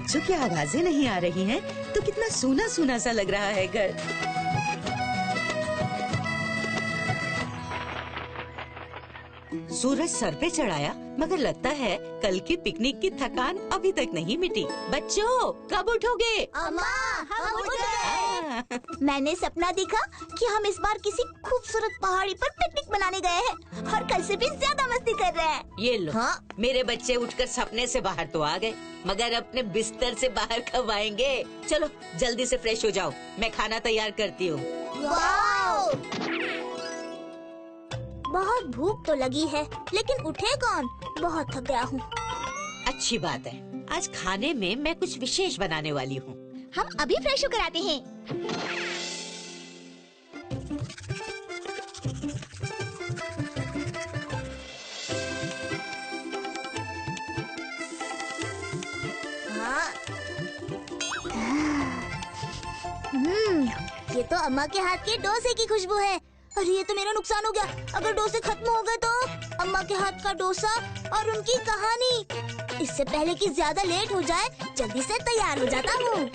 बच्चों की आवाजें नहीं आ रही हैं, तो कितना सूना सूना सा लग रहा है घर। सूरज सर पे चढ़ाया, मगर लगता है कल की पिकनिक की थकान अभी तक नहीं मिटी। बच्चों, कब उठोगे? अम्मा, हम उठ गए। मैंने सपना देखा कि हम इस बार किसी खूबसूरत पहाड़ी पर पिकनिक मनाने गए हैं और कल से भी ज्यादा मस्ती कर रहे हैं। ये लो, हाँ? मेरे बच्चे उठकर सपने से बाहर तो आ गए, मगर अपने बिस्तर से बाहर कब आएंगे? चलो जल्दी से फ्रेश हो जाओ, मैं खाना तैयार करती हूँ। वाओ! बहुत भूख तो लगी है, लेकिन उठे कौन? बहुत थक गया हूँ। अच्छी बात है, आज खाने में मैं कुछ विशेष बनाने वाली हूँ। हम अभी फ्रेश होकर आते हैं। ये तो अम्मा के हाथ के डोसे की खुशबू है। अरे ये तो मेरा नुकसान हो गया। अगर डोसे खत्म हो गए तो अम्मा के हाथ का डोसा और उनकी कहानी। इससे पहले कि ज्यादा लेट हो जाए, जल्दी से तैयार हो जाता हूँ।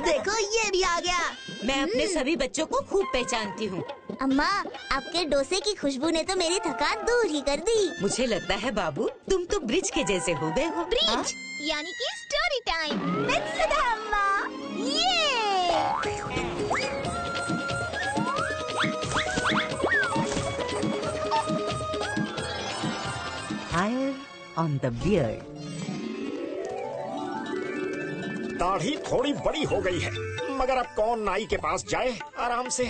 देखो ये भी आ गया। मैं अपने सभी बच्चों को खूब पहचानती हूँ। अम्मा, आपके डोसे की खुशबू ने तो मेरी थकान दूर ही कर दी। मुझे लगता है बाबू, तुम तो ब्रिज के जैसे हो गए हो। ब्रिज यानी कि स्टोरी टाइम विद सुधा अम्मा। ये Hair on the beard. दाढ़ी थोड़ी बड़ी हो गई है, मगर अब कौन नाई के पास जाए आराम से।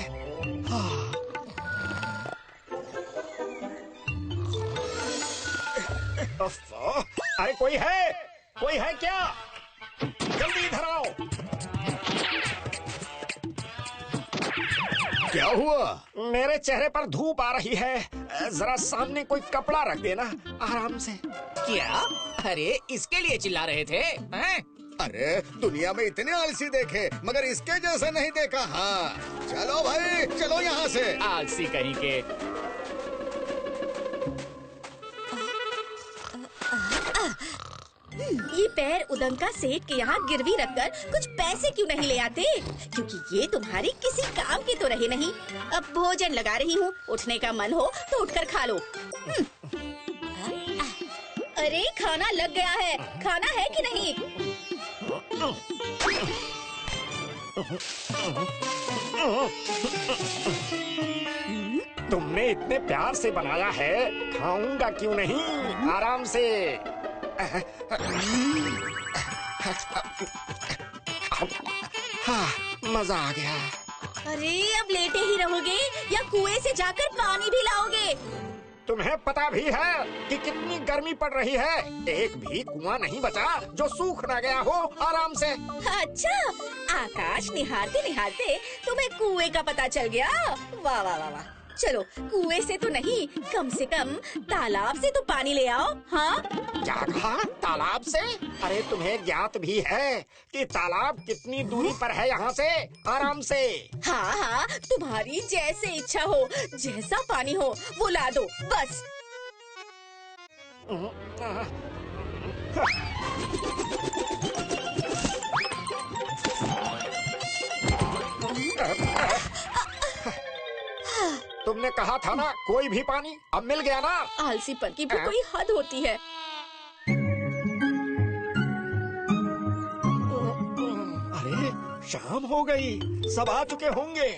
अरे कोई है क्या? जल्दी इधर आओ। क्या हुआ? मेरे चेहरे पर धूप आ रही है, जरा सामने कोई कपड़ा रख देना आराम से। क्या? अरे इसके लिए चिल्ला रहे थे हैं? अरे दुनिया में इतने आलसी देखे, मगर इसके जैसे नहीं देखा। हाँ चलो भाई, चलो यहाँ से। आलसी कहीं के। ये पैर उदंका सेठ के यहाँ गिरवी रखकर कुछ पैसे क्यों नहीं ले आते? क्योंकि ये तुम्हारी किसी काम की तो रहे नहीं। अब भोजन लगा रही हूँ, उठने का मन हो तो उठकर खा लो। अरे खाना लग गया है, खाना है कि नहीं? तुमने इतने प्यार से बनाया है, खाऊंगा क्यों नहीं, आराम से। हाँ, मजा आ गया। अरे अब लेटे ही रहोगे या कुएं से जाकर पानी भी लाओगे? तुम्हें पता भी है कि कितनी गर्मी पड़ रही है। एक भी कुआं नहीं बचा जो सूख ना गया हो, आराम से। अच्छा, आकाश निहारते निहारते तुम्हें कुएं का पता चल गया। वाह वाह वाह वाह। चलो कुएं से तो नहीं, कम से कम तालाब से तो पानी ले आओ। हाँ? क्या कहा? तालाब से? अरे तुम्हें ज्ञात भी है कि तालाब कितनी दूरी पर है यहाँ से, आराम से। हाँ हाँ, तुम्हारी जैसे इच्छा हो, जैसा पानी हो वो ला दो बस। तुमने कहा था ना कोई भी पानी, अब मिल गया ना। आलसीपन की भी कोई हद होती है। अरे शाम हो गई, सब आ चुके होंगे।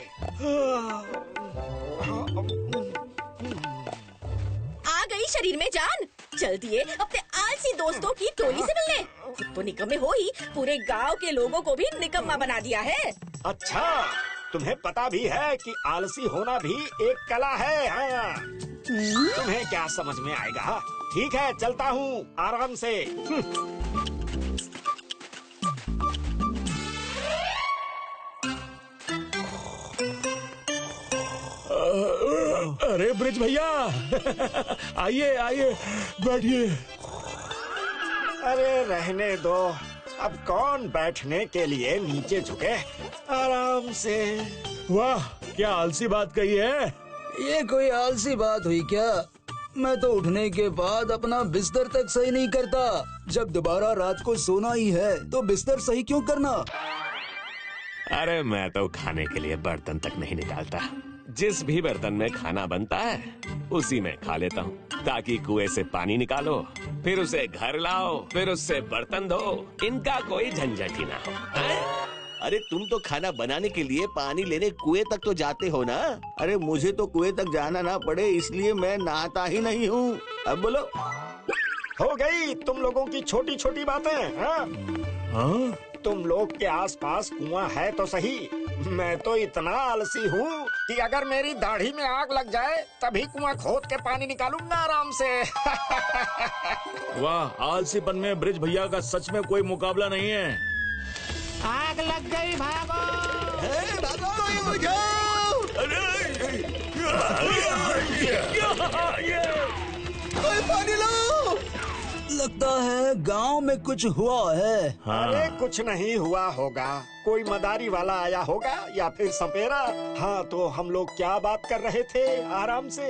आ गई शरीर में जान। चल दिए अपने आलसी दोस्तों की टोली से मिलने। खुद तो निकम्मे हो ही, पूरे गांव के लोगों को भी निकम्मा बना दिया है। अच्छा, तुम्हें पता भी है कि आलसी होना भी एक कला है। हाँ। तुम्हें क्या समझ में आएगा। ठीक है, चलता हूँ आराम से। अरे ब्रिज भैया, आइए आइए, बैठिए। अरे रहने दो, अब कौन बैठने के लिए नीचे झुके, आराम से। वाह, क्या आलसी बात कही है। ये कोई आलसी बात हुई क्या? मैं तो उठने के बाद अपना बिस्तर तक सही नहीं करता। जब दोबारा रात को सोना ही है तो बिस्तर सही क्यों करना? अरे मैं तो खाने के लिए बर्तन तक नहीं निकालता। जिस भी बर्तन में खाना बनता है उसी में खा लेता हूँ, ताकि कुएं से पानी निकालो, फिर उसे घर लाओ, फिर उससे बर्तन धो, इनका कोई झंझट ही ना हो। अरे तुम तो खाना बनाने के लिए पानी लेने कुएं तक तो जाते हो ना। अरे मुझे तो कुएं तक जाना ना पड़े इसलिए मैं नहाता ही नहीं हूँ। अब बोलो। हो गई तुम लोगों की छोटी छोटी बातें। हाँ? तुम लोग के आसपास कुआं है तो सही, मैं तो इतना आलसी हूँ कि अगर मेरी दाढ़ी में आग लग जाए तभी कुआं खोद के पानी निकालूंगा आराम से। वाह, आलसीपन में ब्रिज भैया का सच में कोई मुकाबला नहीं है। आग लग गई, भागो। पानी लो। लगता है गांव में कुछ हुआ है। अरे कुछ नहीं हुआ होगा, कोई मदारी वाला आया होगा या फिर सपेरा। हाँ तो हम लोग क्या बात कर रहे थे आराम से।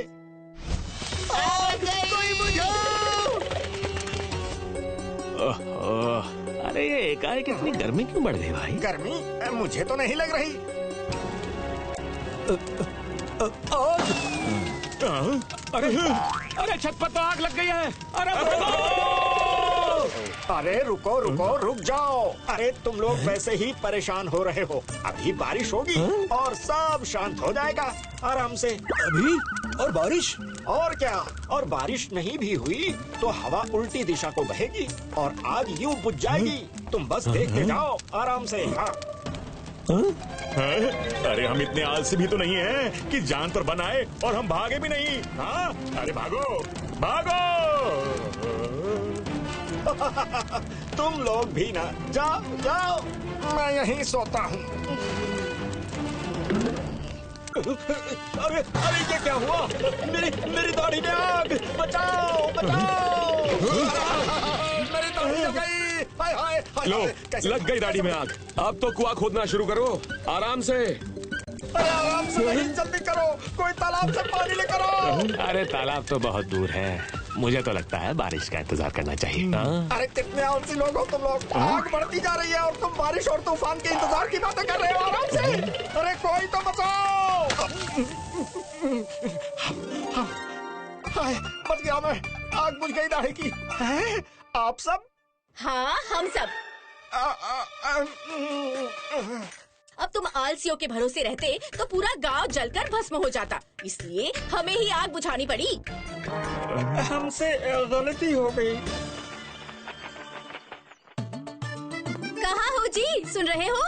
अरे ये एकाएक इतनी गर्मी क्यों बढ़ गई भाई? गर्मी मुझे तो नहीं लग रही। अरे छत पर तो आग लग गई है। अरे रुको रुको रुक जाओ। अरे तुम लोग वैसे ही परेशान हो रहे हो, अभी बारिश होगी और सब शांत हो जाएगा आराम से। अभी? और बारिश? और क्या, और बारिश नहीं भी हुई तो हवा उल्टी दिशा को बहेगी और आग यूं बुझ जाएगी। तुम बस देखते जाओ आराम से। हाँ अरे हम इतने आलसी भी तो नहीं हैं कि जान पर बनाए और हम भागे भी नहीं। हाँ अरे भागो भागो। तुम लोग भी ना, जाओ जाओ, मैं यहीं सोता हूँ। अरे अरे ये क्या हुआ? मेरी दाढ़ी में आग! बचाओ बचाओ! मेरी दाढ़ी जल गई। हाय हाय हाय। लो, लग गई दाढ़ी में आग। अब तो कुआं खोदना शुरू करो आराम से। अरे आराम से नहीं, जल्दी करो, कोई तालाब से पानी लेकर आओ। अरे तालाब तो बहुत दूर है, मुझे तो लगता है बारिश का इंतजार करना चाहिए। अरे कितने आलसी लोग हो तुम लोग। आग बढ़ती जा रही है और तुम बारिश और तूफान के इंतजार की बातें कर रहे हो आराम से। अरे कोई तो बचाओ। हाय, बच गया मैं, आग बुझ गई दाढ़ी की। हैं? आप सब? हाँ हम सब। अब तुम आलसियों के भरोसे रहते तो पूरा गांव जलकर भस्म हो जाता, इसलिए हमें ही आग बुझानी पड़ी। हमसे गलती हो गई। कहाँ हो जी, सुन रहे हो?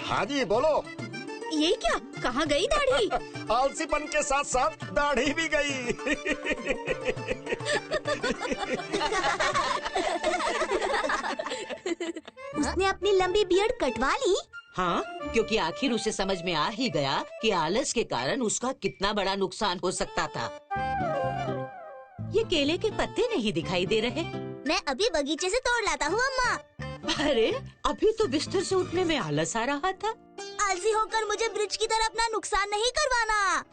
हाँ जी बोलो। ये क्या, कहाँ गई दाढ़ी? आलसीपन के साथ साथ दाढ़ी भी गई। उसने अपनी लंबी बियर्ड कटवा ली। हाँ, क्योंकि आखिर उसे समझ में आ ही गया कि आलस के कारण उसका कितना बड़ा नुकसान हो सकता था। ये केले के पत्ते नहीं दिखाई दे रहे। मैं अभी बगीचे से तोड़ लाता हूँ अम्मा। अरे अभी तो बिस्तर से उठने में आलस आ रहा था। आलसी होकर मुझे ब्रिज की तरह अपना नुकसान नहीं करवाना।